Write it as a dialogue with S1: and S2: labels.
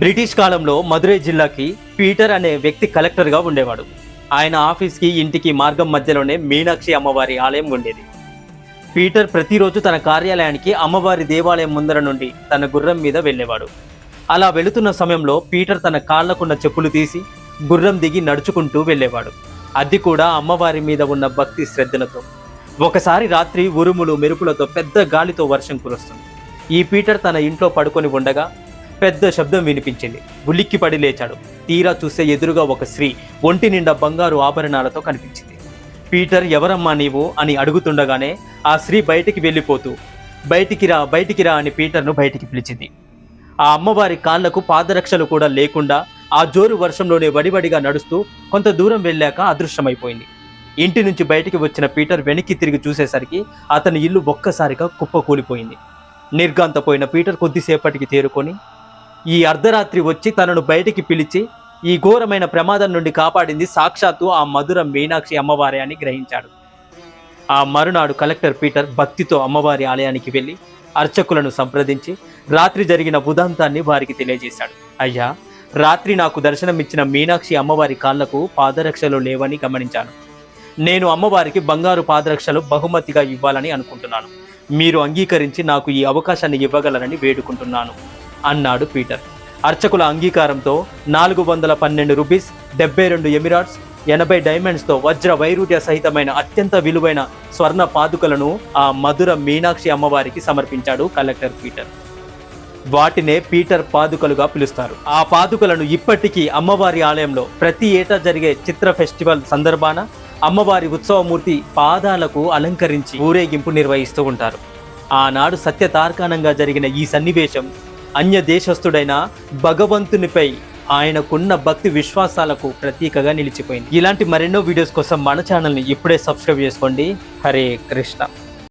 S1: British కాలంలో మదురై జిల్లాకి Peter అనే వ్యక్తి కలెక్టర్గా ఉండేవాడు. ఆయన ఆఫీస్కి ఇంటికి మార్గం మధ్యలోనే మీనాక్షి అమ్మవారి ఆలయం ఉండేది. పీటర్ ప్రతిరోజు తన కార్యాలయానికి అమ్మవారి దేవాలయం ముందర నుండి తన గుర్రం మీద వెళ్ళేవాడు. అలా వెళుతున్న సమయంలో పీటర్ తన కాళ్లకున్న చెప్పులు తీసి గుర్రం దిగి నడుచుకుంటూ వెళ్ళేవాడు. అది కూడా అమ్మవారి మీద ఉన్న భక్తి శ్రద్ధలతో. ఒకసారి రాత్రి ఉరుములు మెరుపులతో పెద్ద గాలితో వర్షం కురుస్తుంది. ఈ పీటర్ తన ఇంట్లో పడుకొని ఉండగా పెద్ద శబ్దం వినిపించింది. ఉలిక్కిపడి లేచాడు. తీరా చూస్తే ఎదురుగా ఒక స్త్రీ ఒంటి నిండా బంగారు ఆభరణాలతో కనిపించింది. పీటర్, ఎవరమ్మా నీవు అని అడుగుతుండగానే ఆ స్త్రీ బయటికి వెళ్ళిపోతూ బయటికి రా అని పీటర్ను బయటికి పిలిచింది. ఆ అమ్మవారి కాళ్లకు పాదరక్షలు కూడా లేకుండా ఆ జోరు వర్షంలోనే వడివడిగా నడుస్తూ కొంత దూరం వెళ్ళాక అదృశ్యమైపోయింది. ఇంటి నుంచి బయటికి వచ్చిన పీటర్ వెనక్కి తిరిగి చూసేసరికి అతని ఇల్లు ఒక్కసారిగా కుప్పకూలిపోయింది. నిర్ఘాంతపోయిన పీటర్ కొద్దిసేపటికి తేరుకొని ఈ అర్ధరాత్రి వచ్చి తనను బయటికి పిలిచి ఈ ఘోరమైన ప్రమాదం నుండి కాపాడింది సాక్షాత్తు ఆ మధుర మీనాక్షి అమ్మవారే అని గ్రహించాడు. ఆ మరునాడు కలెక్టర్ పీటర్ భక్తితో అమ్మవారి ఆలయానికి వెళ్ళి అర్చకులను సంప్రదించి రాత్రి జరిగిన ఉదంతాన్ని వారికి తెలియజేశాడు. అయ్యా, రాత్రి నాకు దర్శనమిచ్చిన మీనాక్షి అమ్మవారి కాళ్లకు పాదరక్షలు లేవని గమనించాను. నేను అమ్మవారికి బంగారు పాదరక్షలు బహుమతిగా ఇవ్వాలని అనుకుంటున్నాను. మీరు అంగీకరించి నాకు ఈ అవకాశాన్ని ఇవ్వగలరని వేడుకుంటున్నాను అన్నాడు పీటర్. అర్చకుల అంగీకారంతో 412 రూపీస్, 72 ఎమిరాట్స్, 80 డైమండ్స్తో వజ్ర వైరూట్య సహితమైన అత్యంత విలువైన స్వర్ణ పాదుకలను ఆ మధుర మీనాక్షి అమ్మవారికి సమర్పించాడు కలెక్టర్ పీటర్. వాటినే పీటర్ పాదుకలుగా పిలుస్తారు. ఆ పాదుకలను ఇప్పటికీ అమ్మవారి ఆలయంలో ప్రతి ఏటా జరిగే చిత్ర ఫెస్టివల్ సందర్భాన అమ్మవారి ఉత్సవమూర్తి పాదాలకు అలంకరించి ఊరేగింపు నిర్వహిస్తూ ఉంటారు. ఆనాడు సత్యతార్కాణంగా జరిగిన ఈ సన్నివేశం అన్య దేశస్థుడైన భగవంతునిపై ఆయనకున్న భక్తి విశ్వాసాలకు ప్రతీకగా నిలిచిపోయింది. ఇలాంటి మరెన్నో వీడియోస్ కోసం మన ఛానల్ని ఇప్పుడే సబ్స్క్రైబ్ చేసుకోండి. హరే కృష్ణ.